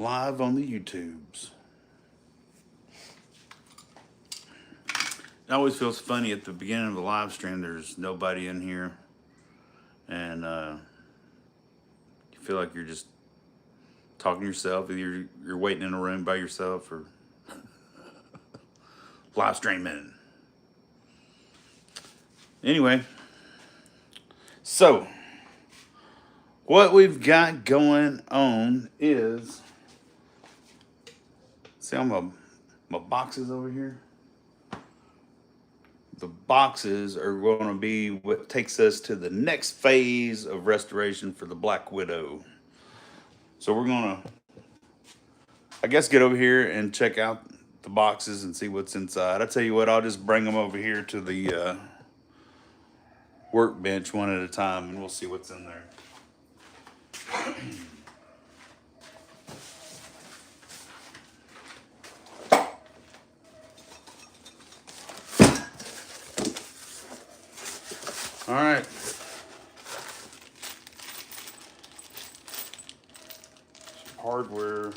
live on the YouTubes. It always feels funny at the beginning of the live stream. There's nobody in here, and you feel like you're just talking to yourself. Either you're waiting in a room by yourself or live streaming. Anyway, so what we've got going on is, see all my boxes over here? The boxes are going to be what takes us to the next phase of restoration for the Black Widow. So we're going to, I guess, get over here and check out the boxes and see what's inside. I tell you what, I'll just bring them over here to the workbench one at a time, and we'll see what's in there. All right. Some hardware.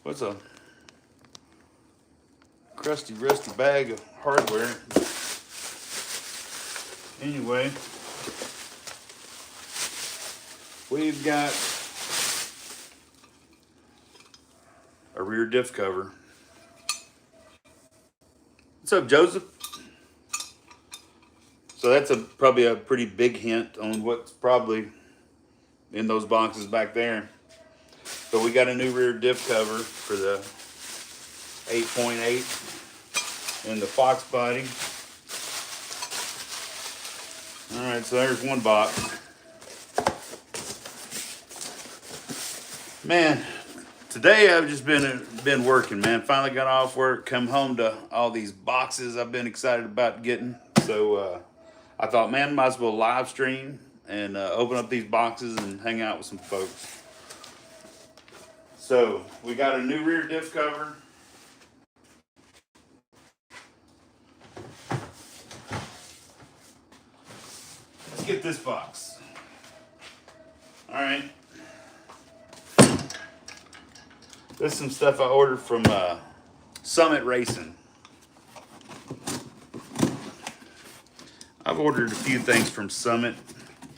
What's a crusty, rusty bag of hardware? Anyway, we've got a rear diff cover. What's up, Joseph? So that's probably a pretty big hint on what's probably in those boxes back there. So we got a new rear diff cover for the 8.8 and the Fox body. All right, so there's one box. Man, today I've just been working, man. Finally got off work, come home to all these boxes I've been excited about getting. So I thought, man, might as well live stream and open up these boxes and hang out with some folks. So we got a new rear diff cover. Let's get this box. All right. This is some stuff I ordered from Summit Racing. I've ordered a few things from Summit.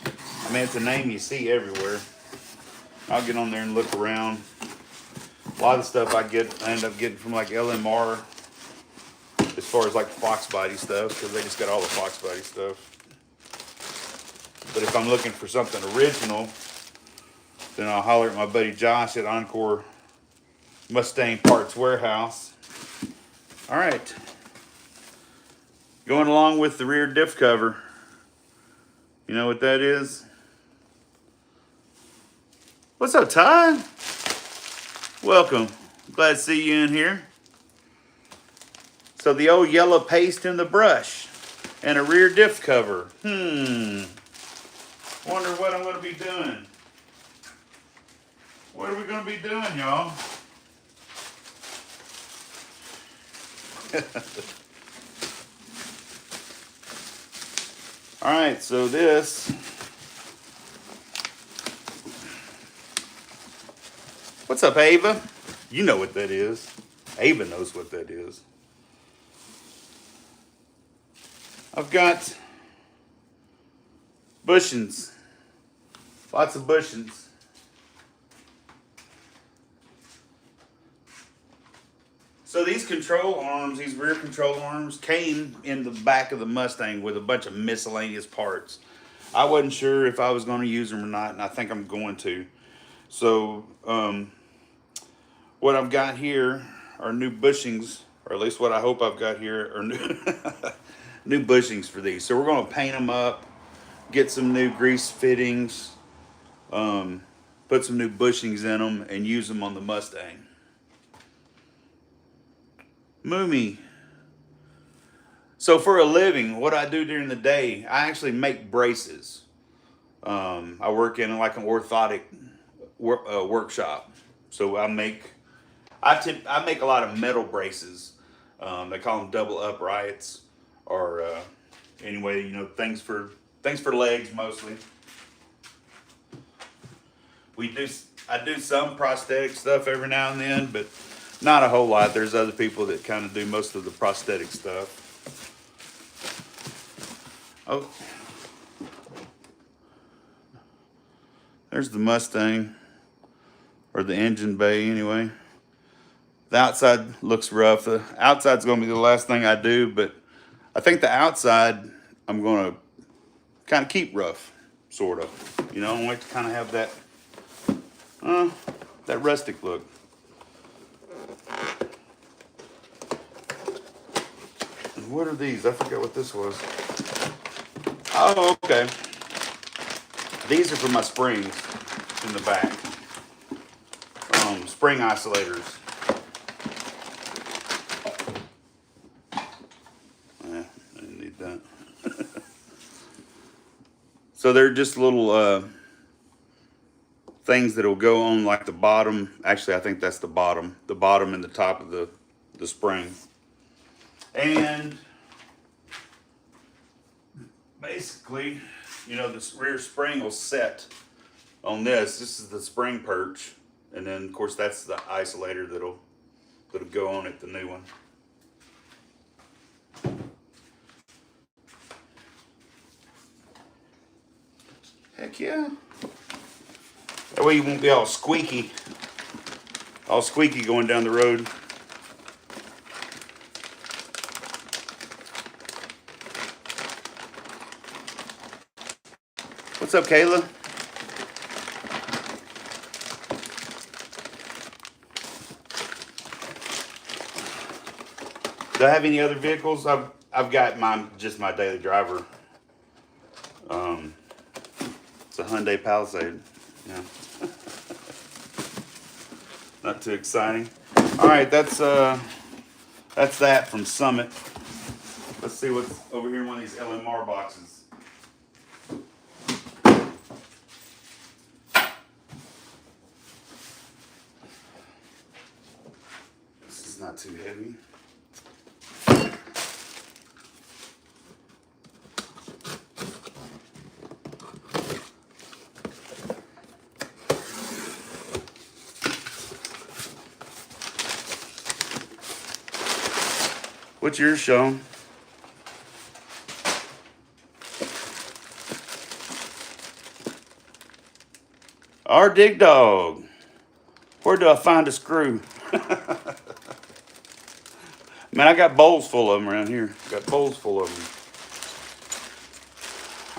I mean, it's a name you see everywhere. I'll get on there and look around. A lot of stuff I end up getting from like LMR, as far as like Fox body stuff, because they just got all the Fox body stuff. But if I'm looking for something original, then I'll holler at my buddy Josh at Encore Mustang Parts Warehouse. All right. Going along with the rear diff cover, you know what that is? What's up, Ty? Welcome. Glad to see you in here. So the old yellow paste in the brush and a rear diff cover. Wonder what I'm going to be doing. What are we going to be doing, y'all? All right, so this, what's up, Ava? You know what that is. Ava knows what that is. I've got bushings, lots of bushings. So these control arms, these rear control arms, came in the back of the Mustang with a bunch of miscellaneous parts. I wasn't sure if I was going to use them or not, and I think I'm going to. So what I've got here are new bushings, or at least what I hope I've got here are new bushings for these. So we're going to paint them up, get some new grease fittings, put some new bushings in them, and use them on the Mustang. Moomy. So for a living, what I do during the day, I actually make braces. I work in like an orthotic workshop. So I make a lot of metal braces. They call them double uprights, or anyway, you know, things for legs mostly. We do I do some prosthetic stuff every now and then, but not a whole lot. There's other people that kind of do most of the prosthetic stuff. Oh, there's the Mustang, or the engine bay anyway. The outside looks rough. The outside's going to be the last thing I do, but I think the outside I'm going to kind of keep rough, sort of. You know, I like to kind of have that rustic look. And what are these? I forgot what this was. Oh, okay. These are for my springs in the back. Spring isolators. I didn't need that. So they're just little things that'll go on like the bottom. Actually, I think that's the bottom and the top of the spring. And basically, you know, this rear spring will set on this. This is the spring perch, and then of course that's the isolator that'll go on it, the new one. Heck yeah. That way you won't be all squeaky going down the road. What's up, Kayla? Do I have any other vehicles? I've got just my daily driver. It's a Hyundai Palisade. Yeah. Not too exciting. All right, that's that from Summit. Let's see what's over here in one of these LMR boxes. This is not too heavy. What's yours, Sean? Our dig dog. Where do I find a screw? Man, I got bowls full of them around here. Got bowls full of them.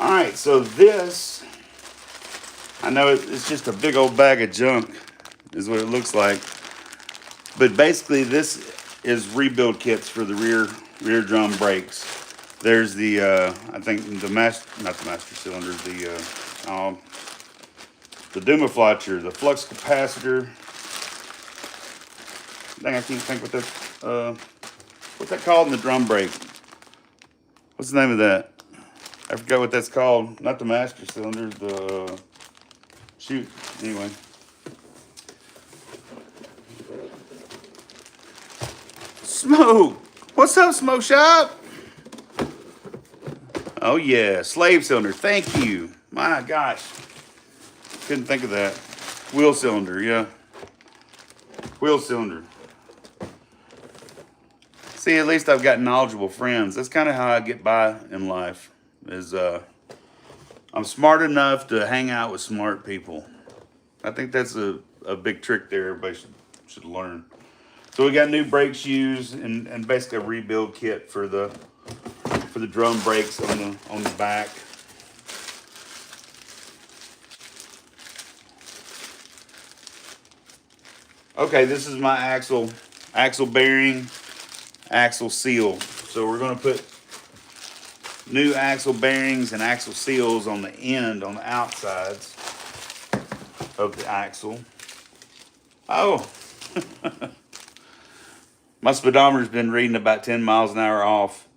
All right, so this, I know it's just a big old bag of junk, is what it looks like. But basically, this is rebuild kits for the rear drum brakes. There's the I think not the master cylinder, the Dumaflacher, the flux capacitor. Dang, I can't think what that what's that called in the drum brake? What's the name of that? I forgot what that's called. Not the master cylinder, the shoot. Anyway. Smoke! What's up, Smoke Shop? Oh yeah, slave cylinder. Thank you. My gosh. Couldn't think of that. Wheel cylinder, yeah. Wheel cylinder. See, at least I've got knowledgeable friends. That's kind of how I get by in life. I'm smart enough to hang out with smart people. I think that's a big trick there everybody should learn. So we got new brake shoes and basically a rebuild kit for the drum brakes on the back. Okay, this is my axle bearing, axle seal. So we're gonna put new axle bearings and axle seals on the outsides of the axle. Oh. My speedometer's been reading about 10 miles an hour off.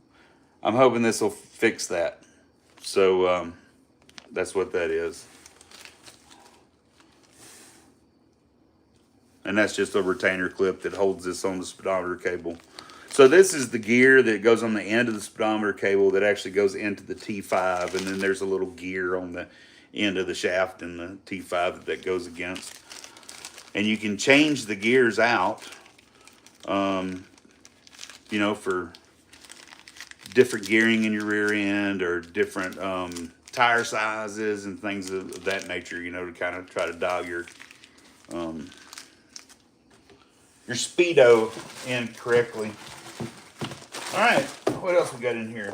I'm hoping this will fix that. So that's what that is. And that's just a retainer clip that holds this on the speedometer cable. So this is the gear that goes on the end of the speedometer cable that actually goes into the T5. And then there's a little gear on the end of the shaft in the T5 that goes against. and you can change the gears out, um, you know, for different gearing in your rear end or different tire sizes and things of that nature, you know, to kind of try to dial um, your speedo in correctly. All right, what else we got in here?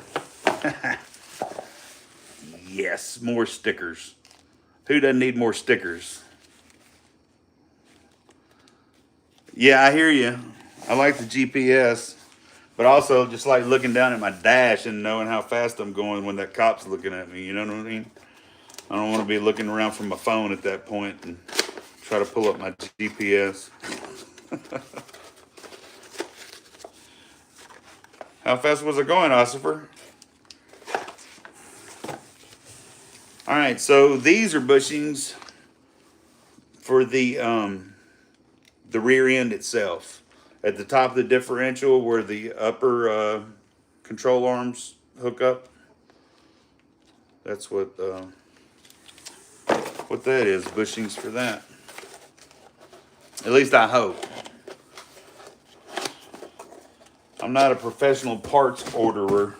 Yes, more stickers. Who doesn't need more stickers? Yeah, I hear you. I like the GPS, but also just like looking down at my dash and knowing how fast I'm going when that cop's looking at me. You know what I mean? I don't want to be looking around from my phone at that point and try to pull up my GPS. How fast was it going, Ossifer? All right, so these are bushings for the rear end itself. At the top of the differential where the upper control arms hook up. That's what that is, bushings for that. At least I hope. I'm not a professional parts orderer.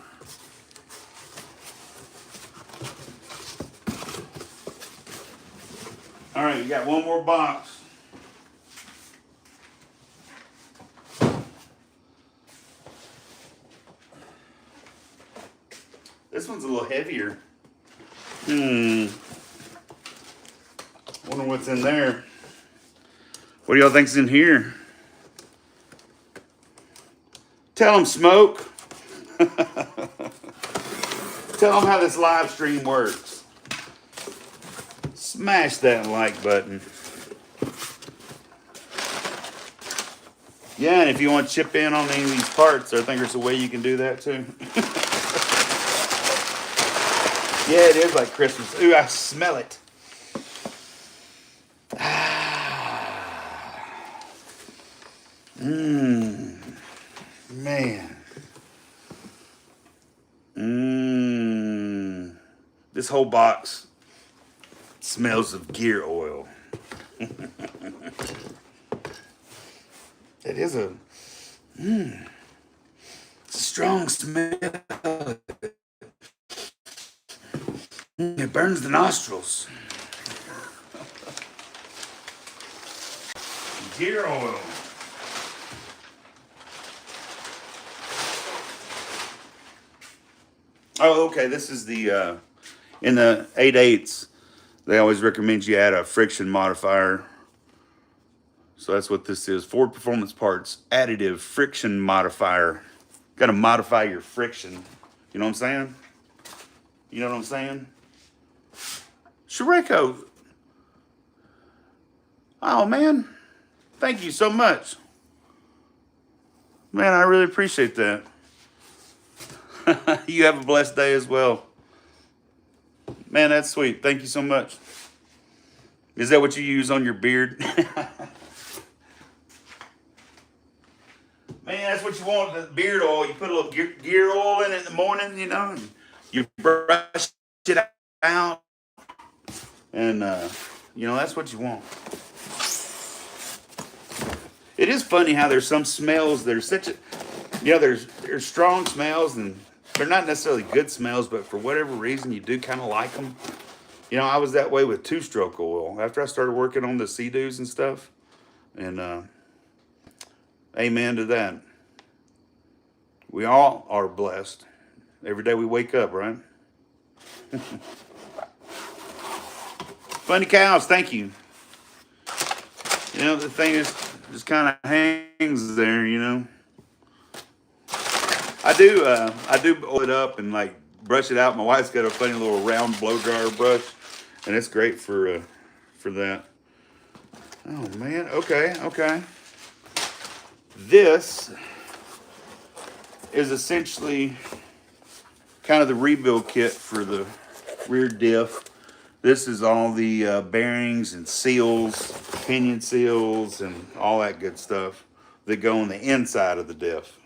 All right, you got one more box. This one's a little heavier. Wonder what's in there. What do y'all think's in here? Tell them, Smoke. Tell them how this live stream works. Smash that like button. Yeah, and if you want to chip in on any of these parts, I think there's a way you can do that too. Yeah, it is like Christmas. Ooh, I smell it. Man. This whole box smells of gear oil. It is a strong smell. It burns the nostrils. Gear oil. Oh, okay. This is the in the 8/8s. They always recommend you add a friction modifier. So that's what this is. Ford Performance Parts additive friction modifier. Got to modify your friction. You know what I'm saying? You know what I'm saying? Shareko. Oh, man. Thank you so much. Man, I really appreciate that. You have a blessed day as well. Man, that's sweet. Thank you so much. Is that what you use on your beard? Man, that's what you want, the beard oil. You put a little gear oil in it in the morning, you know, and you brush it out. And, you know, that's what you want. It is funny how there's some smells that are such a, you know, there's strong smells and they're not necessarily good smells, but for whatever reason, you do kind of like them. You know, I was that way with two-stroke oil. After I started working on the Sea-Doos and stuff, and amen to that. We all are blessed. Every day we wake up, right? Funny cows, thank you. You know, the thing is, just kind of hangs there, you know. I do oil it up and like brush it out. My wife's got a funny little round blow dryer brush, and it's great for that. Oh man, okay. This is essentially kind of the rebuild kit for the rear diff. This is all the bearings and seals, pinion seals, and all that good stuff that go on the inside of the diff.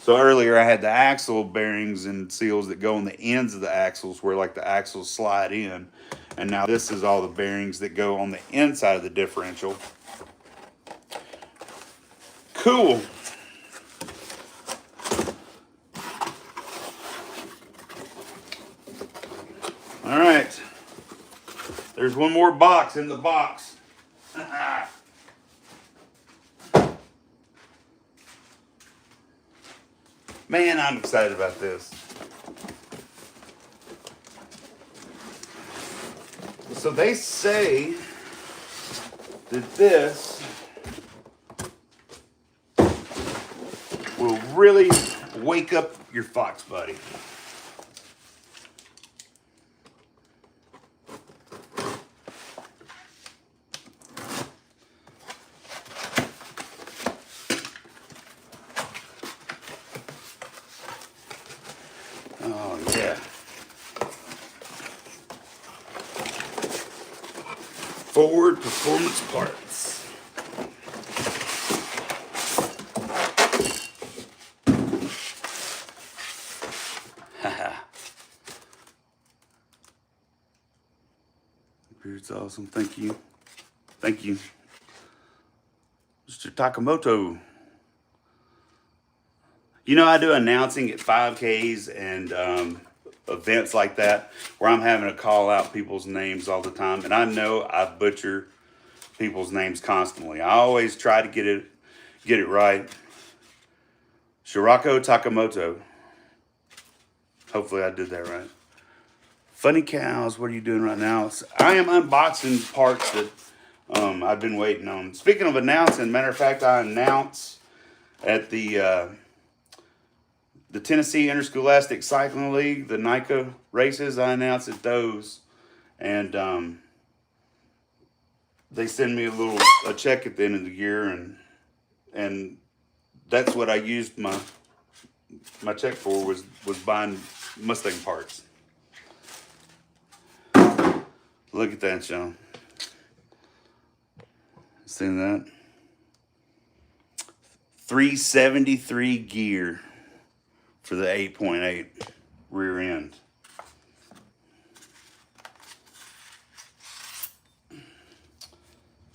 So earlier I had the axle bearings and seals that go on the ends of the axles where like the axles slide in. And now this is all the bearings that go on the inside of the differential. Cool. All right. There's one more box in the box. Man, I'm excited about this. So they say that this will really wake up your fox buddy. Oh yeah. Ford Performance Parts. Haha. It's awesome. Thank you. Thank you. Mr. Takamoto. You know, I do announcing at 5Ks and events like that where I'm having to call out people's names all the time. And I know I butcher people's names constantly. I always try to get it right. Shirako Takamoto. Hopefully I did that right. Funny Cows, what are you doing right now? I am unboxing parts that I've been waiting on. Speaking of announcing, matter of fact, I announced at the Tennessee Interscholastic Cycling League, the NICA races, I announced at those. And they send me a check at the end of the year, and that's what I used my check for was buying Mustang parts. Look at that, Sean. See that? 373 gear for the 8.8 rear end.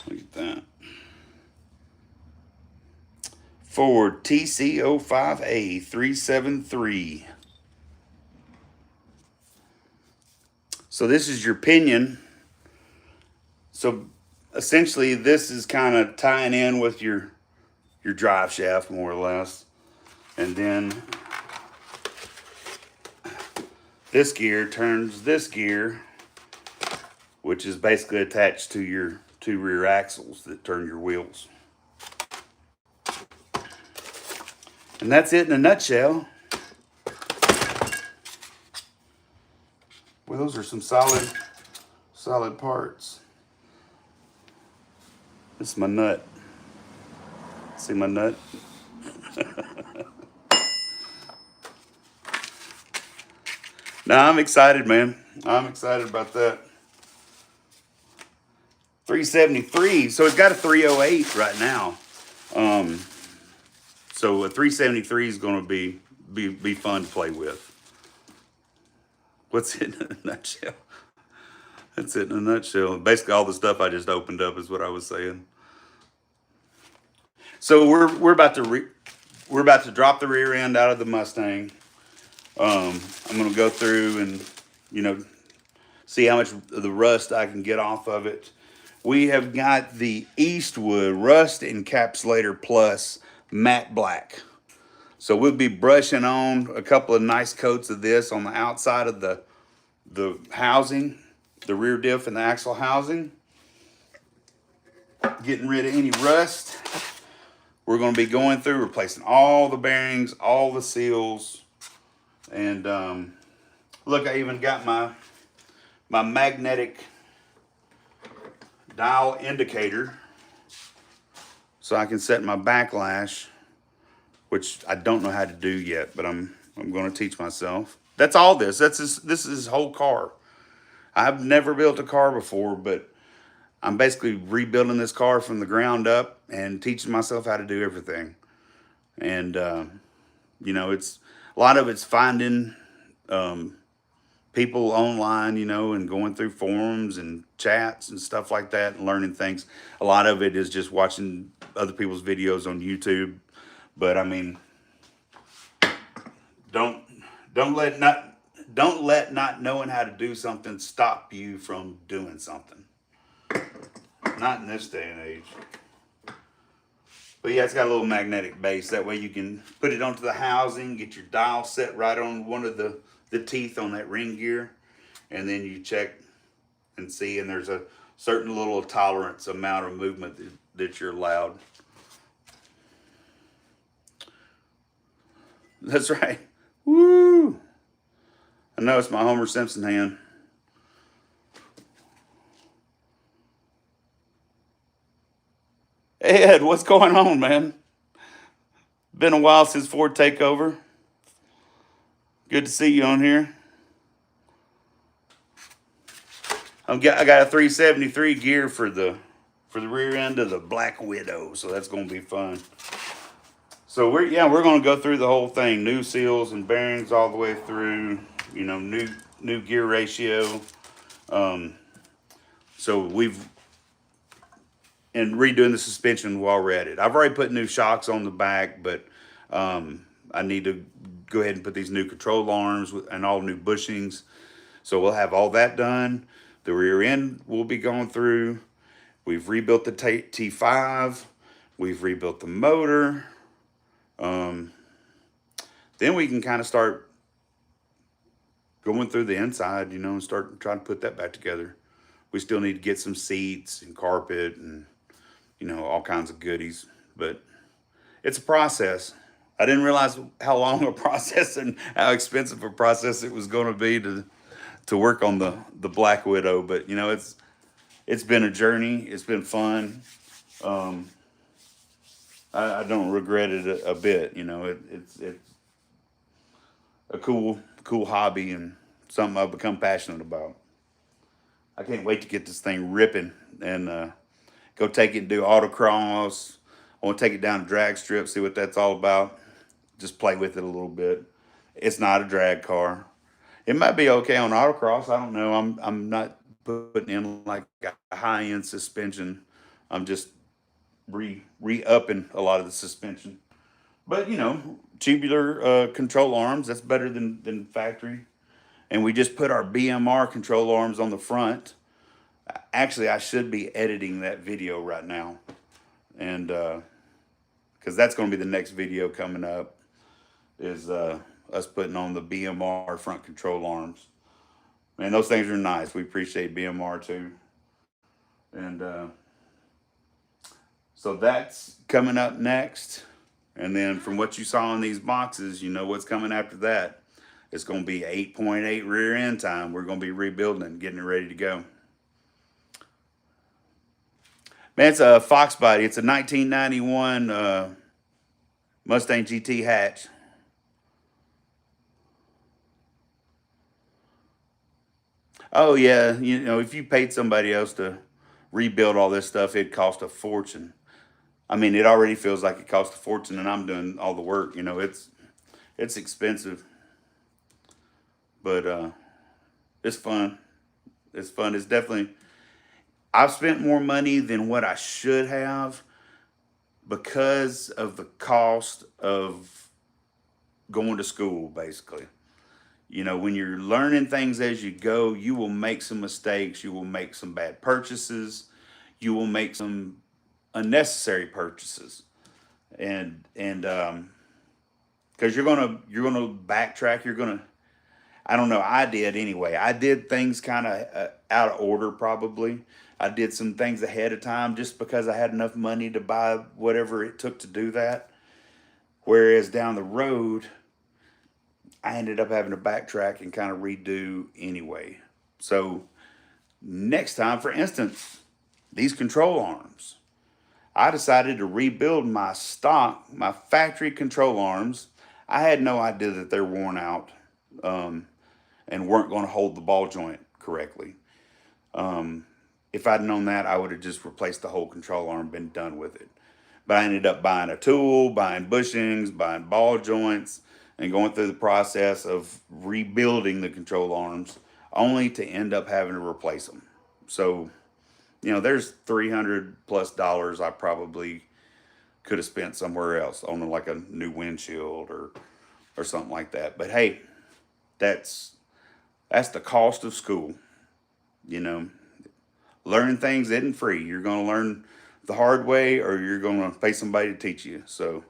Look at that. Ford TC05A 373. So this is your pinion. So essentially this is kind of tying in with your drive shaft more or less. And then this gear turns this gear, which is basically attached to your two rear axles that turn your wheels. And that's it in a nutshell. Well, those are some solid parts. This is my nut. See my nut? Now I'm excited, man. I'm excited about that. 373. So it's got a 308 right now. So a 373 is going to be fun to play with. What's it in a nutshell? That's it in a nutshell. Basically, all the stuff I just opened up is what I was saying. So we're about to drop the rear end out of the Mustang. I'm going to go through and see how much of the rust I can get off of it. We have got the Eastwood Rust Encapsulator Plus Matte Black. So we'll be brushing on a couple of nice coats of this on the outside of the housing, the rear diff and the axle housing. Getting rid of any rust. We're going to be going through, replacing all the bearings, all the seals. And look, I even got my magnetic dial indicator so I can set my backlash, which I don't know how to do yet, but I'm going to teach myself. That's all this. This is his whole car. I've never built a car before, but I'm basically rebuilding this car from the ground up and teaching myself how to do everything. And it's a lot of it's finding people online, and going through forums and chats and stuff like that and learning things. A lot of it is just watching other people's videos on YouTube. But I mean, don't don't let not don't let not knowing how to do something stop you from doing something. Not in this day and age. But yeah, it's got a little magnetic base. That way you can put it onto the housing, get your dial set right on one of the teeth on that ring gear, and then you check and see, and there's a certain little tolerance amount of movement that you're allowed. That's right. Woo! I know it's my Homer Simpson hand. Ed, what's going on, man? Been a while since Ford Takeover. Good to see you on here. I got a 373 gear for the rear end of the Black Widow, so that's gonna be fun. So we're gonna go through the whole thing, new seals and bearings all the way through. New gear ratio. So we've and redoing the suspension while we're at it. I've already put new shocks on the back, but I need to go ahead and put these new control arms and all new bushings. So we'll have all that done. The rear end will be going through. We've rebuilt the T5. We've rebuilt the motor. Then we can kind of start going through the inside, and start trying to put that back together. We still need to get some seats and carpet and, all kinds of goodies. But it's a process. I didn't realize how long a process and how expensive a process it was going to be to work on the Black Widow. But, it's been a journey. It's been fun. I don't regret it a bit. It's a cool hobby and something I've become passionate about. I can't wait to get this thing ripping and go take it and do autocross. I want to take it down to drag strip, see what that's all about. Just play with it a little bit. It's not a drag car. It might be okay on autocross. I don't know. I'm not putting in like a high end suspension. I'm just re-upping a lot of the suspension. But tubular control arms, that's better than factory. And we just put our BMR control arms on the front. Actually, I should be editing that video right now. And because that's going to be the next video coming up, is us putting on the BMR front control arms. Man, those things are nice. We appreciate BMR too. And so that's coming up next. And then from what you saw in these boxes, you know what's coming after that. It's going to be 8.8 rear end time. We're going to be rebuilding it and getting it ready to go. Man, it's a Fox body. It's a 1991 Mustang GT hatch. Oh, yeah. If you paid somebody else to rebuild all this stuff, it'd cost a fortune. I mean, it already feels like it costs a fortune, and I'm doing all the work. It's expensive, but it's fun. It's fun. It's definitely. I've spent more money than what I should have because of the cost of going to school, basically. When you're learning things as you go, you will make some mistakes. You will make some bad purchases. You will make some unnecessary purchases, and because you're gonna backtrack. I don't know. I did anyway. I did things kind of out of order, probably. I did some things ahead of time just because I had enough money to buy whatever it took to do that. Whereas down the road, I ended up having to backtrack and kind of redo anyway. So next time, for instance, these control arms, I decided to rebuild my factory control arms. I had no idea that they're worn out and weren't going to hold the ball joint correctly. If I'd known that, I would have just replaced the whole control arm and been done with it. But I ended up buying a tool, buying bushings, buying ball joints, and going through the process of rebuilding the control arms. only to end up having to replace them. So, there's $300+ I probably could have spent somewhere else on like a new windshield or something like that. But hey, that's that's the cost of school. You know, learning things isn't free. You're going to learn the hard way, or you're going to pay somebody to teach you. So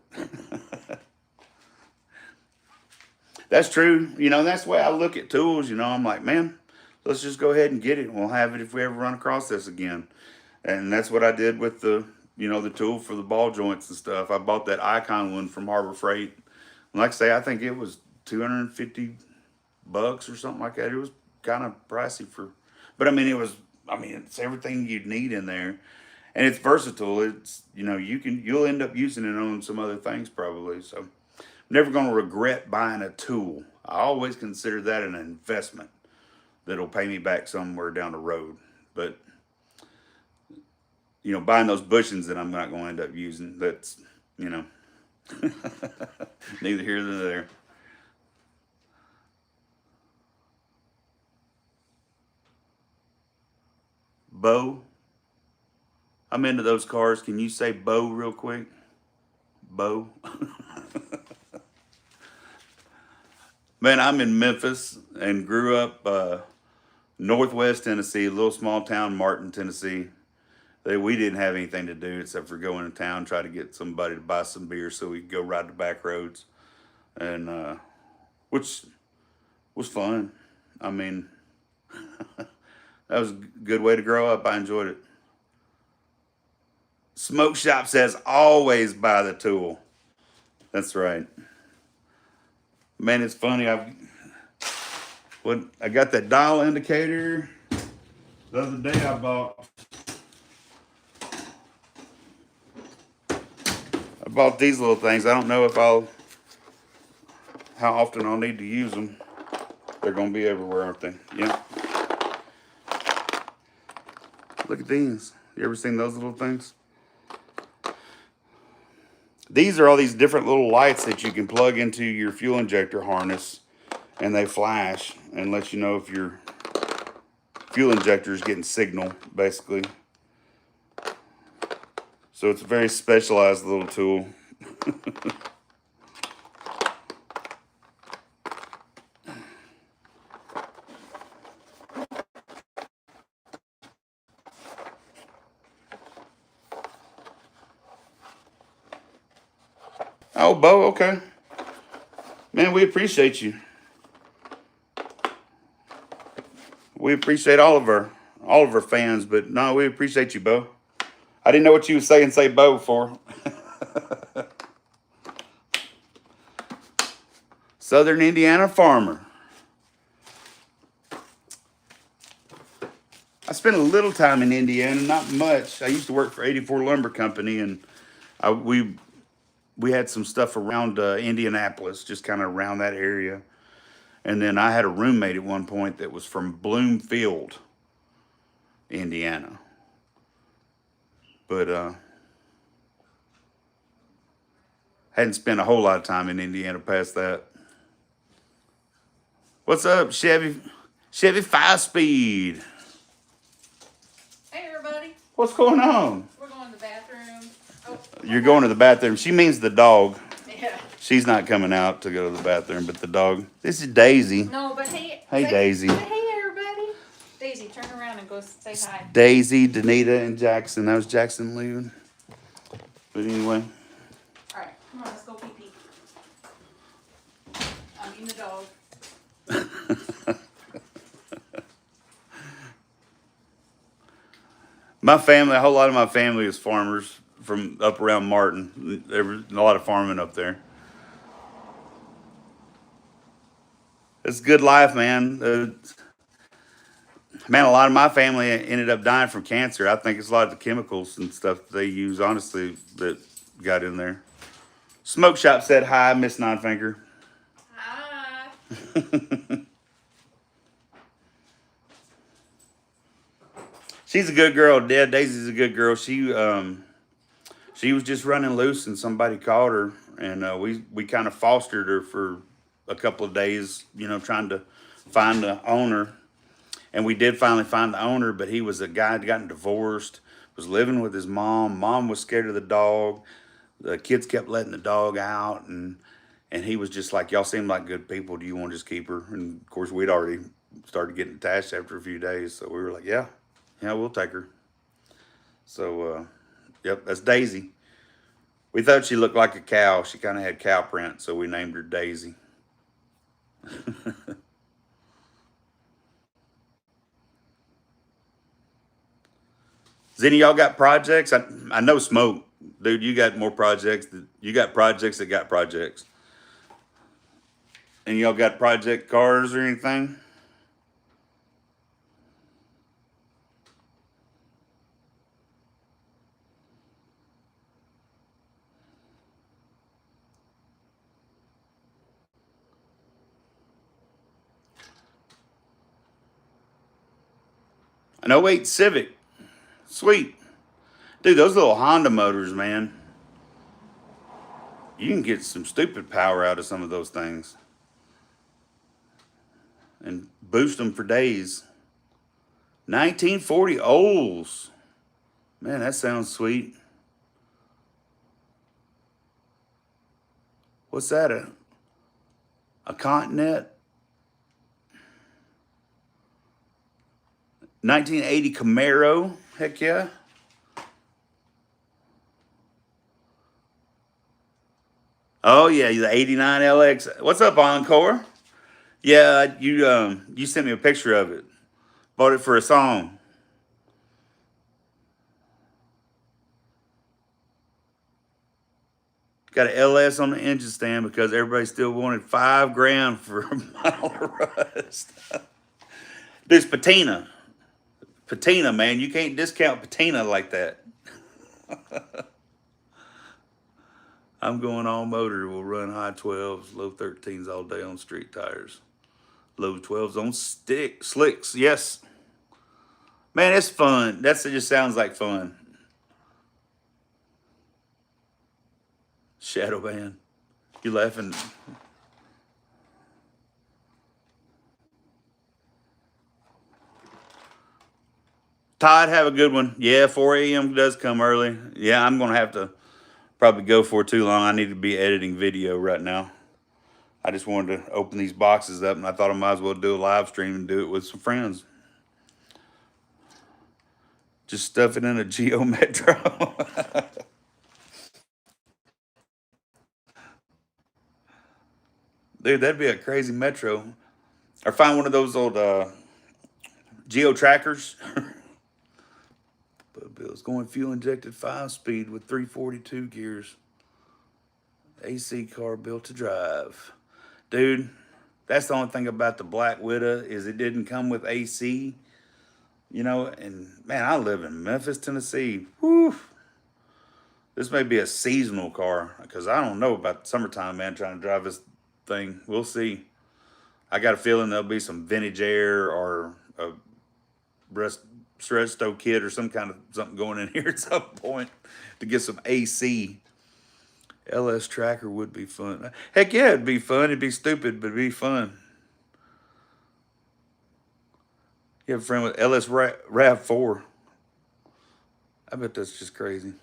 that's true. That's the way I look at tools. I'm like, man, let's just go ahead and get it. We'll have it if we ever run across this again. And that's what I did with the tool for the ball joints and stuff. I bought that Icon one from Harbor Freight. And like I say, I think it was $250 or something like that. It was kind of pricey but it's everything you'd need in there. And it's versatile. It's, you'll end up using it on some other things probably. So I'm never going to regret buying a tool. I always consider that an investment that'll pay me back somewhere down the road. But buying those bushings that I'm not going to end up using, that's, neither here nor there. Bo, I'm into those cars. Can you say Bo real quick? Bo. Man, I'm in Memphis and grew up Northwest Tennessee, a little small town, Martin, Tennessee. We didn't have anything to do except for go into town, try to get somebody to buy some beer so we could go ride the back roads, and which was fun. I mean, that was a good way to grow up. I enjoyed it. Smoke Shop says always buy the tool. That's right. Man, it's funny. I got that dial indicator. The other day I bought these little things. I don't know how often I'll need to use them. They're going to be everywhere, aren't they? Yeah. Look at these. You ever seen those little things? These are all these different little lights that you can plug into your fuel injector harness, and they flash and let you know if your fuel injector is getting signal, basically. So it's a very specialized little tool. Oh, Bo, okay. Man, we appreciate you. We appreciate all of our fans, but no, we appreciate you, Bo. I didn't know what you was saying, say Bo for. Southern Indiana farmer. I spent a little time in Indiana, not much. I used to work for 84 Lumber Company, and we had some stuff around Indianapolis, just kind of around that area. And then I had a roommate at one point that was from Bloomfield, Indiana. But hadn't spent a whole lot of time in Indiana past that. What's up, Chevy 5-speed? Hey, everybody. What's going on? We're going to the bathroom. Oh, You're going to the bathroom. She means the dog. yeah. She's not coming out to go to the bathroom, but the dog. This is Daisy. No, but hey. Hey, Daisy. Say hey, everybody. Daisy, turn around and go say hi. Daisy, Danita, and Jackson. That was Jackson leaving. But anyway. All right, come on, let's go pee pee. I mean the dog. My family, a whole lot of my family is farmers from up around Martin. There was a lot of farming up there. It's good life, man. Man, a lot of my family ended up dying from cancer. I think it's a lot of the chemicals and stuff they use, honestly, that got in there. Smoke Shop said hi, Miss Ninefinger. Hi. She's a good girl. Daisy's a good girl. She was just running loose, and somebody caught her, and we kind of fostered her for a couple of days, trying to find the owner. And we did finally find the owner, but he was a guy that gotten divorced, was living with his mom. Mom was scared of the dog. The kids kept letting the dog out, and he was just like, y'all seem like good people. Do you want to just keep her? And of course, we'd already started getting attached after a few days. So we were like, yeah, we'll take her. So, yep, that's Daisy. We thought she looked like a cow. She kind of had cow print, so we named her Daisy. Does any of y'all got projects? I know Smoke. Dude, you got more projects. You got projects that got projects. And y'all got project cars or anything? An '08 Civic. Sweet. Dude, those little Honda motors, man. You can get some stupid power out of some of those things and boost them for days. 1940 Olds. Man, that sounds sweet. What's that? A Continent? 1980 Camaro? Heck yeah. Oh yeah, the '89 LX. What's up, Encore? Yeah, you sent me a picture of it. Bought it for a song. Got an LS on the engine stand because everybody still wanted $5,000 for a mile of rust. There's patina. Patina, man. You can't discount patina like that. I'm going all motor. We'll run high 12s, low 13s all day on street tires. Low 12s on slicks. Yes. Man, it's fun. It just sounds like fun. Shadow band. You laughing? Todd, have a good one. Yeah, 4 a.m. does come early. Yeah, I'm going to have to probably go for too long. I need to be editing video right now. I just wanted to open these boxes up, and I thought I might as well do a live stream and do it with some friends. Just stuff it in a Geo Metro. Dude, that'd be a crazy Metro. Or find one of those old Geo trackers. But Bill's going fuel injected 5-speed with 342 gears. AC car built to drive. Dude, that's the only thing about the Black Widow is it didn't come with AC. And man, I live in Memphis, Tennessee. Whew. This may be a seasonal car because I don't know about summertime, man, trying to drive this thing. We'll see. I got a feeling there'll be some vintage air or a Resto kit or some kind of something going in here at some point to get some AC. LS Tracker would be fun. Heck yeah, it'd be fun. It'd be stupid, but it'd be fun. You have a friend with LS RAV4. I bet that's just crazy.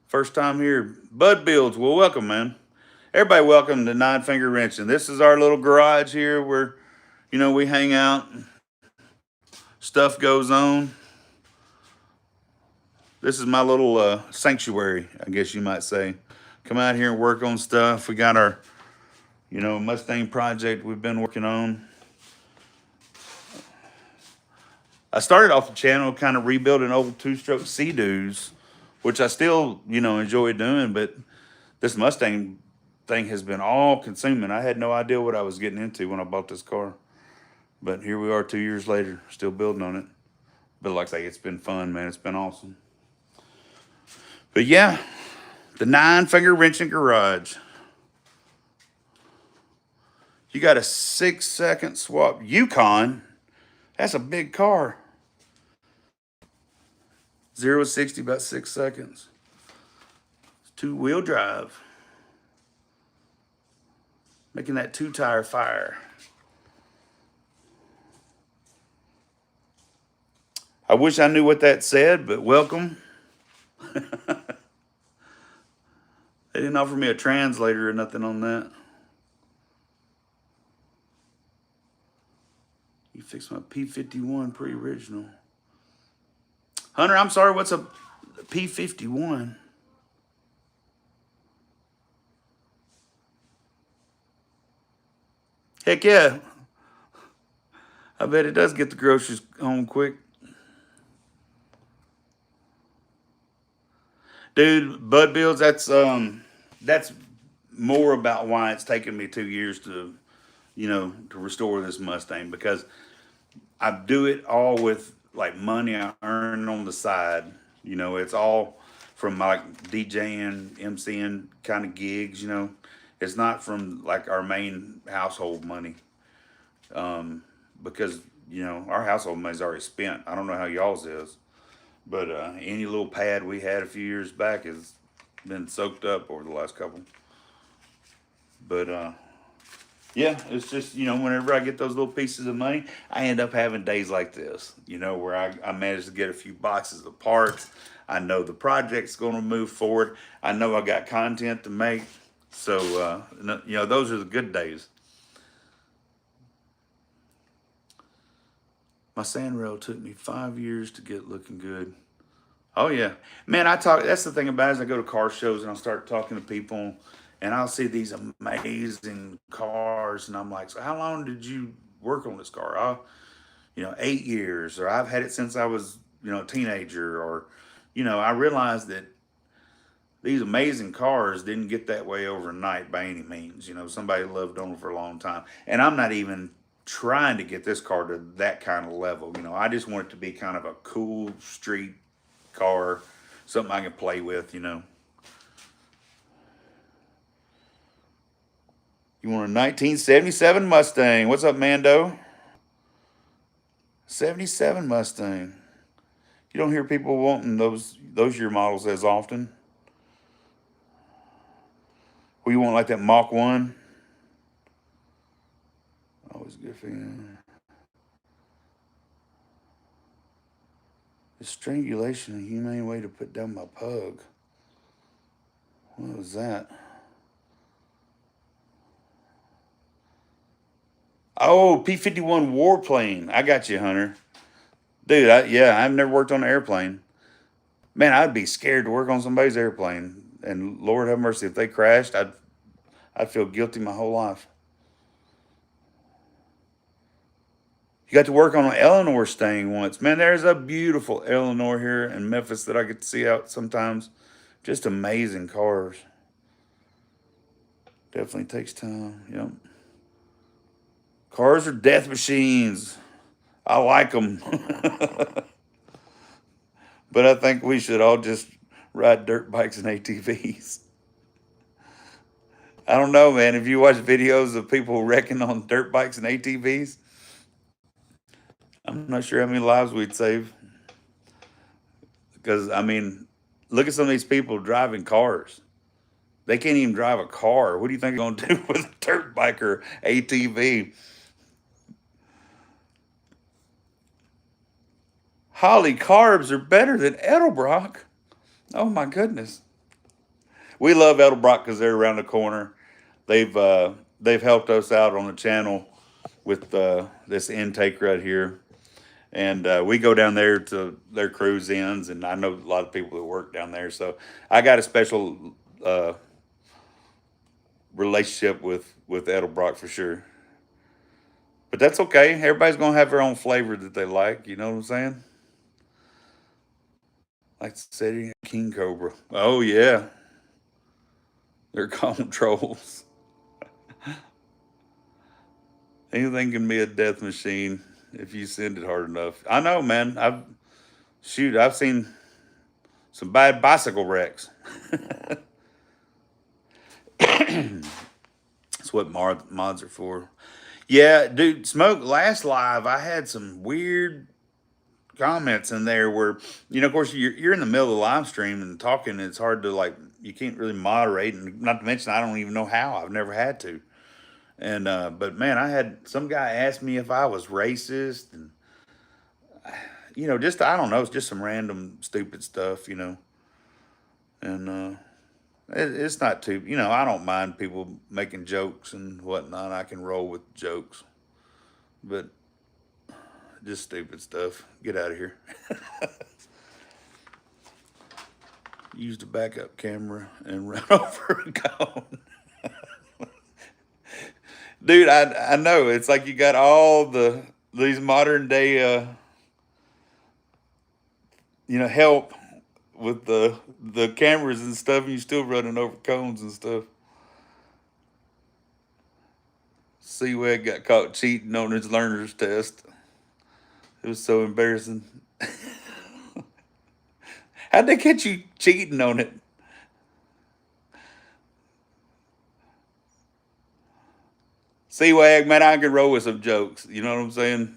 First time here. Bud Builds. Well, welcome, man. Everybody welcome to Nine Finger Wrenching. This is our little garage here where, we hang out. Stuff goes on. This is my little sanctuary, I guess you might say. Come out here and work on stuff. We got our, Mustang project we've been working on. I started off the channel kind of rebuilding old two-stroke Sea-Doos, which I still, enjoy doing, but this Mustang thing has been all consuming. I had no idea what I was getting into when I bought this car. But here we are 2 years later, still building on it. But like I say, it's been fun, man. It's been awesome. But yeah, the Nine Finger Wrenching Garage. You got a 6-second swap. Yukon. That's a big car. 0 to 60 about 6 seconds. 2-wheel drive. Making that 2-tire fire. I wish I knew what that said, but welcome. They didn't offer me a translator or nothing on that. You fixed my P51 pre-original. Hunter, I'm sorry, what's a P51? Heck yeah. I bet it does get the groceries home quick. Dude, Bud Builds, that's more about why it's taken me 2 years to restore this Mustang, because I do it all with like money I earn on the side. It's all from like DJing, MCing kind of gigs. It's not from like our main household money. Because, our household money's already spent. I don't know how y'all's is, but any little pad we had a few years back has been soaked up over the last couple. But yeah, it's just, whenever I get those little pieces of money, I end up having days like this, where I managed to get a few boxes of parts. I know the project's going to move forward. I know I got content to make. So, those are the good days. My sandrail took me 5 years to get looking good. Oh yeah, man. That's the thing about it, is I go to car shows and I'll start talking to people, and I'll see these amazing cars, and I'm like, so how long did you work on this car? 8 years, or I've had it since I was, a teenager, or, I realized that these amazing cars didn't get that way overnight by any means. Somebody lived on them for a long time, and I'm not even trying to get this car to that kind of level. I just want it to be kind of a cool street car, something I can play with. You want a 1977 Mustang? What's up, Mando? 77 Mustang. You don't hear people wanting those year models as often. Well, you want like that Mach 1? Always good for you. The strangulation, a humane way to put down my pug. What was that? Oh, P-51 warplane. I got you, Hunter. Dude, I've never worked on an airplane. Man, I'd be scared to work on somebody's airplane. And Lord have mercy, if they crashed, I'd feel guilty my whole life. You got to work on an Eleanor Stang once. Man, there's a beautiful Eleanor here in Memphis that I get to see out sometimes. Just amazing cars. Definitely takes time. Yep. Cars are death machines. I like them. But I think we should all just ride dirt bikes and ATVs. I don't know, man. If you watch videos of people wrecking on dirt bikes and ATVs, I'm not sure how many lives we'd save. Because, look at some of these people driving cars. They can't even drive a car. What do you think they're going to do with a dirt bike or ATV? Holly carbs are better than Edelbrock. Oh my goodness. We love Edelbrock because they're around the corner. They've helped us out on the channel with this intake right here. And we go down there to their cruise ins, and I know a lot of people that work down there. So I got a special relationship with Edelbrock for sure. But that's okay. Everybody's gonna have their own flavor that they like. You know what I'm saying? Like setting a king cobra. Oh yeah, they're called trolls. Anything can be a death machine if you send it hard enough. I know, man. I've seen some bad bicycle wrecks. That's what mods are for. Yeah, dude, Smoke, last live, I had some weird comments in there where, of course, you're in the middle of the live stream and talking, and it's hard to, like, you can't really moderate, and not to mention, I don't even know how. I've never had to. And, but man, I had some guy ask me if I was racist, and just I don't know, it's just some random stupid stuff, and it's not too, I don't mind people making jokes and whatnot. I can roll with jokes, but just stupid stuff. Get out of here. Used a backup camera and run over a cone. Dude, I know. It's like you got all these modern day help with the cameras and stuff, and you still running over cones and stuff. Seawag got caught cheating on his learner's test. It was so embarrassing. How'd they catch you cheating on it? Seawag, man, I can roll with some jokes. You know what I'm saying?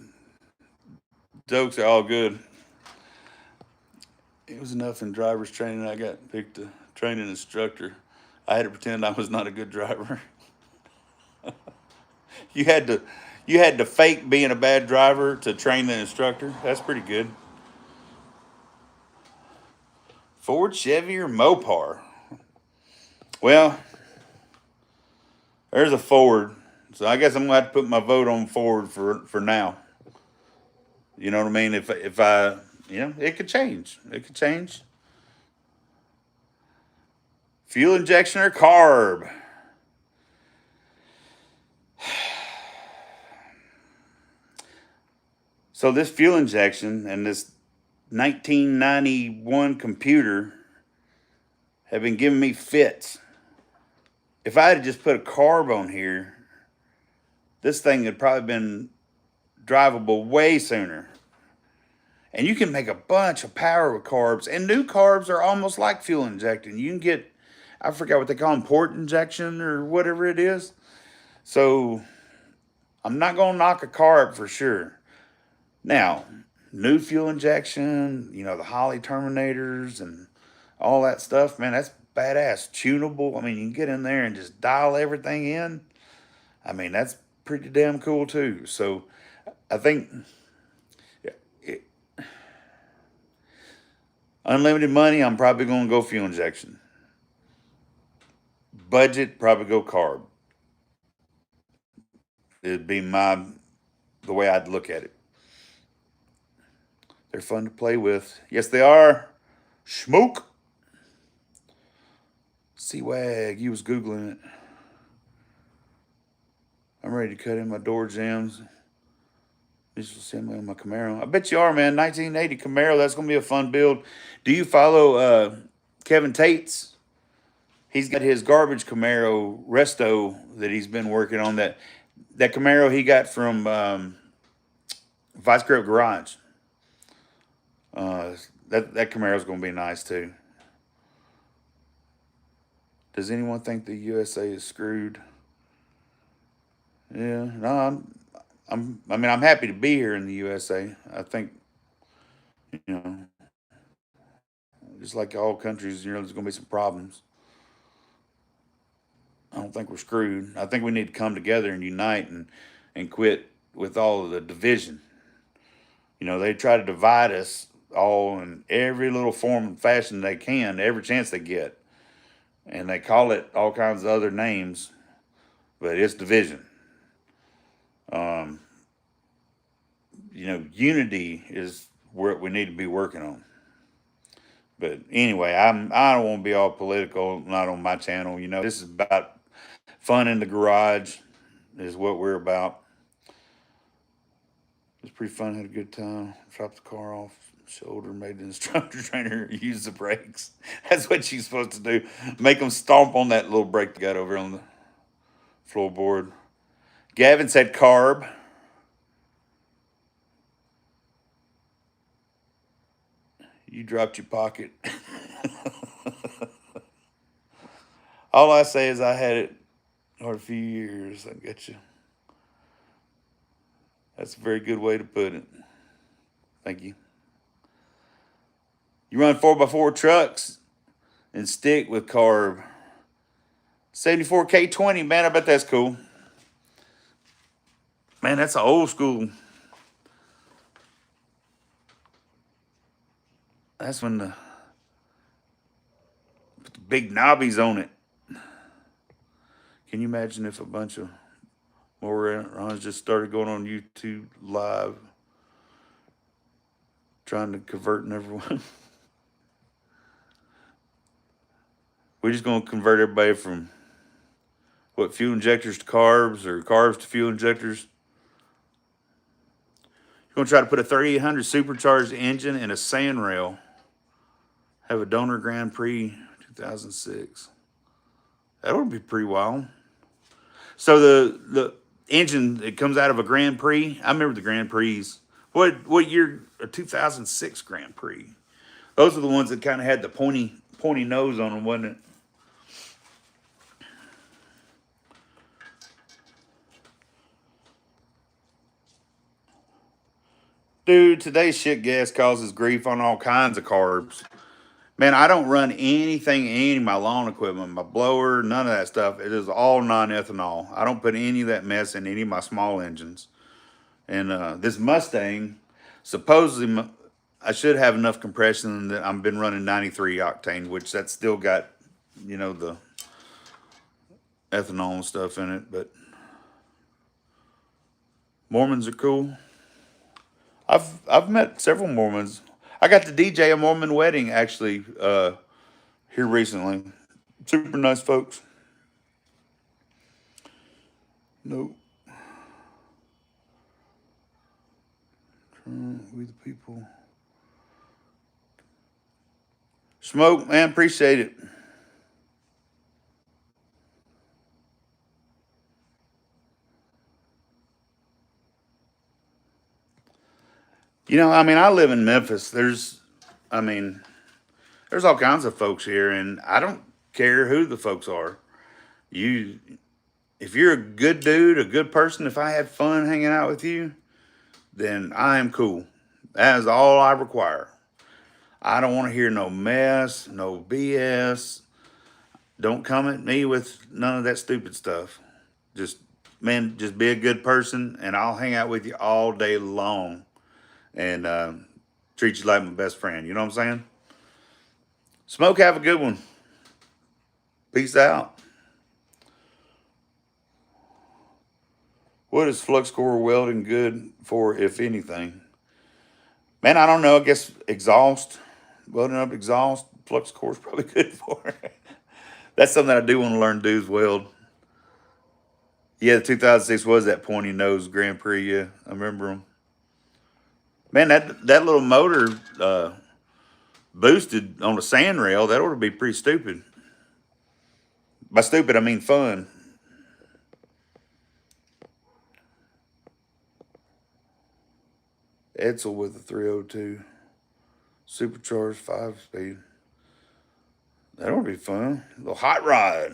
Jokes are all good. It was enough in driver's training. I got picked a training instructor. I had to pretend I was not a good driver. You had to fake being a bad driver to train the instructor. That's pretty good. Ford, Chevy, or Mopar? Well, there's a Ford, so I guess I'm gonna have to put my vote on Ford for now. You know what I mean? If I it could change. It could change. Fuel injection or carb? So this fuel injection and this 1991 computer have been giving me fits. If I had just put a carb on here, this thing had probably been drivable way sooner. And you can make a bunch of power with carbs. And new carbs are almost like fuel injecting. You can get, I forgot what they call them, port injection or whatever it is. So I'm not going to knock a carb for sure. Now, new fuel injection, the Holly Terminators and all that stuff, man, that's badass. Tunable. I mean, you can get in there and just dial everything in. I mean, that's pretty damn cool too. So I think unlimited money, I'm probably going to go fuel injection. Budget, probably go carb. It'd be the way I'd look at it. They're fun to play with. Yes, they are. Schmook. Seawag, you was Googling it. I'm ready to cut in my door jams. Visual assembly on my Camaro. I bet you are, man. 1980 Camaro. That's going to be a fun build. Do you follow Kevin Tate's? He's got his garbage Camaro resto that he's been working on. That Camaro he got from Vice Grip Garage. That Camaro's going to be nice too. Does anyone think the USA is screwed? Yeah, no, I'm happy to be here in the USA. I think, just like all countries, there's going to be some problems. I don't think we're screwed. I think we need to come together and unite and quit with all of the division. They try to divide us all in every little form and fashion they can, every chance they get. And they call it all kinds of other names, but it's division. Unity is what we need to be working on. But anyway, I don't want to be all political, not on my channel. This is about fun in the garage, is what we're about. It was pretty fun. Had a good time. Dropped the car off. Shoulder, made the instructor trainer use the brakes. That's what she's supposed to do. Make them stomp on that little brake they got over on the floorboard. Gavin said carb. You dropped your pocket. All I say is I had it for a few years. I get you. That's a very good way to put it. Thank you. You run 4x4 trucks and stick with carb. 74K20, man, I bet that's cool. Man, that's an old school. That's when the put the big knobbies on it. Can you imagine if a bunch of morons just started going on YouTube live, trying to convert everyone? We're just gonna convert everybody from what, fuel injectors to carbs, or carbs to fuel injectors. You're gonna try to put a 3800 supercharged engine in a sand rail. Have a donor Grand Prix 2006. That would be pretty wild. So the engine that comes out of a Grand Prix, I remember the Grand Prix. What year? A 2006 Grand Prix. Those are the ones that kind of had the pointy nose on them, wasn't it? Dude, today's shit gas causes grief on all kinds of carbs. Man, I don't run anything, any of my lawn equipment, my blower, none of that stuff. It is all non-ethanol. I don't put any of that mess in any of my small engines. And this Mustang, supposedly, I should have enough compression that I've been running 93 octane, which that's still got, the ethanol and stuff in it. But Mormons are cool. I've met several Mormons. I got to DJ a Mormon wedding actually here recently. Super nice folks. Nope. We the people. Smoke, man, appreciate it. I live in Memphis. There's all kinds of folks here, and I don't care who the folks are. If you're a good dude, a good person, if I had fun hanging out with you, then I am cool. That is all I require. I don't want to hear no mess, no BS. Don't come at me with none of that stupid stuff. Just be a good person, and I'll hang out with you all day long and treat you like my best friend. You know what I'm saying? Smoke, have a good one. Peace out. What is flux core welding good for, if anything? Man, I don't know. I guess exhaust, welding up exhaust, flux core is probably good for. That's something I do want to learn to do, is weld. Yeah, the 2006 was that pointy nose Grand Prix. Yeah, I remember them. Man, that little motor boosted on a sand rail, that ought to be pretty stupid. By stupid, I mean fun. Edsel with a 302. Supercharged 5-speed. That ought to be fun. A little hot rod.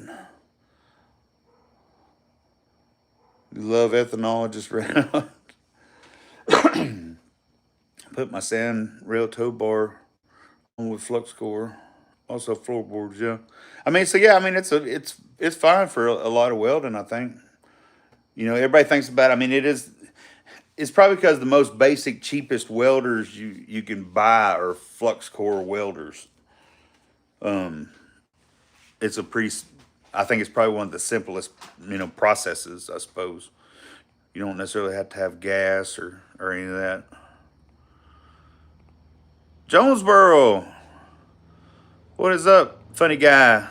You love ethanol, just ran out. Put my sand rail tow bar on with flux core. Also floorboards, yeah. It's fine for a lot of welding, I think. Everybody thinks about it. It's probably because the most basic, cheapest welders you can buy are flux core welders. I think it's probably one of the simplest, processes, I suppose. You don't necessarily have to have gas or any of that. Jonesboro, what is up, funny guy?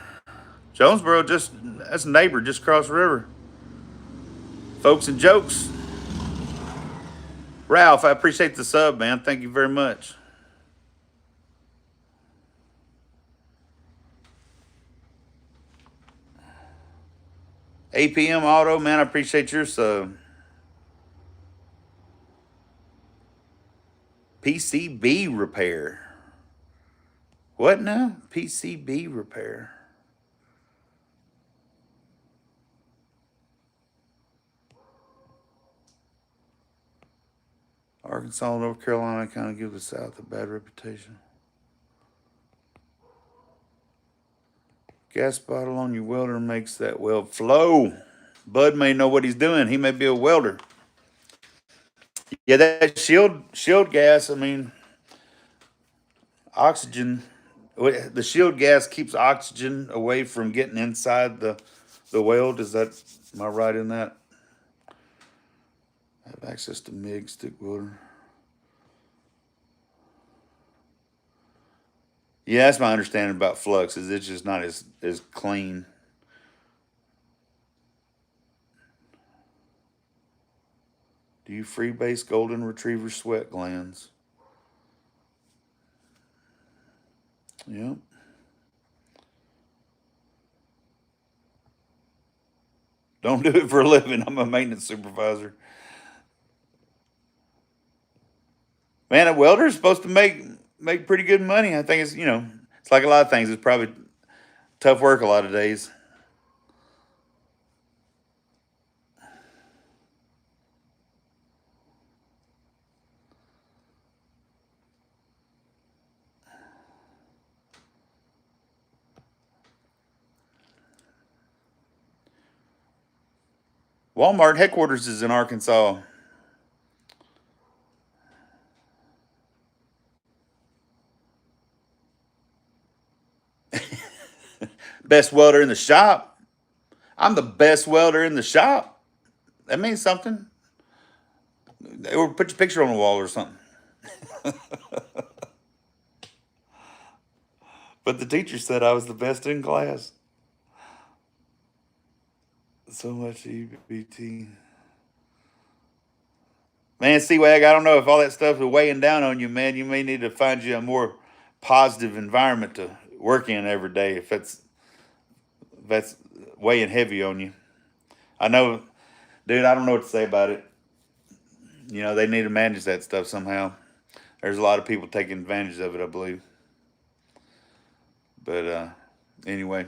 Jonesboro, that's a neighbor just across the river. Folks and jokes. Ralph, I appreciate the sub, man. Thank you very much. APM Auto, man, I appreciate your sub. PCB repair. What now? PCB repair. Arkansas and North Carolina kind of give the South a bad reputation. Gas bottle on your welder makes that weld flow. Bud may know what he's doing. He may be a welder. Yeah, that shield gas, oxygen. The shield gas keeps oxygen away from getting inside the weld. Is that, am I right in that? Have access to MIG stick welder. Yeah, that's my understanding about flux. Is it's just not as clean. Do you freebase golden retriever sweat glands? Yep. Don't do it for a living. I'm a maintenance supervisor. Man, a welder's supposed to make pretty good money. I think it's, it's like a lot of things. It's probably tough work a lot of days. Walmart headquarters is in Arkansas. Best welder in the shop. I'm the best welder in the shop. That means something. Or put your picture on the wall or something. But the teacher said I was the best in class. So much EBT. Man, C-Wag, I don't know if all that stuff is weighing down on you, man. You may need to find you a more positive environment to work in every day if that's weighing heavy on you. I know, dude, I don't know what to say about it. They need to manage that stuff somehow. There's a lot of people taking advantage of it, I believe. But anyway.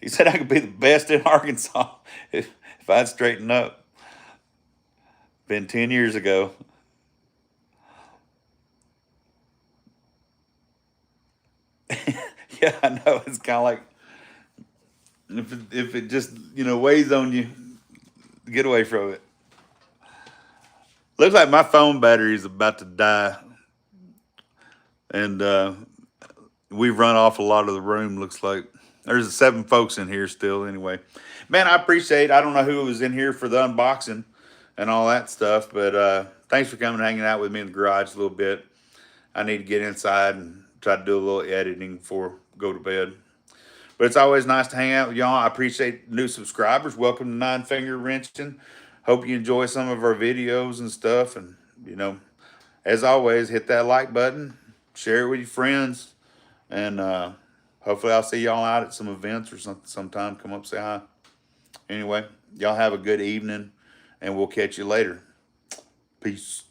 He said I could be the best in Arkansas if I'd straighten up. Been 10 years ago. Yeah, I know. It's kind of like if it just, weighs on you, get away from it. Looks like my phone battery is about to die. And we've run off a lot of the room, looks like. There's 7 folks in here still anyway. Man, I appreciate it. I don't know who was in here for the unboxing and all that stuff, but thanks for coming and hanging out with me in the garage a little bit. I need to get inside and try to do a little editing before I go to bed. But it's always nice to hang out with y'all. I appreciate new subscribers. Welcome to Nine Finger Wrenching. Hope you enjoy some of our videos and stuff. And, as always, hit that like button. Share it with your friends. And hopefully I'll see y'all out at some events or something sometime. Come up, say hi. Anyway, y'all have a good evening. And we'll catch you later. Peace.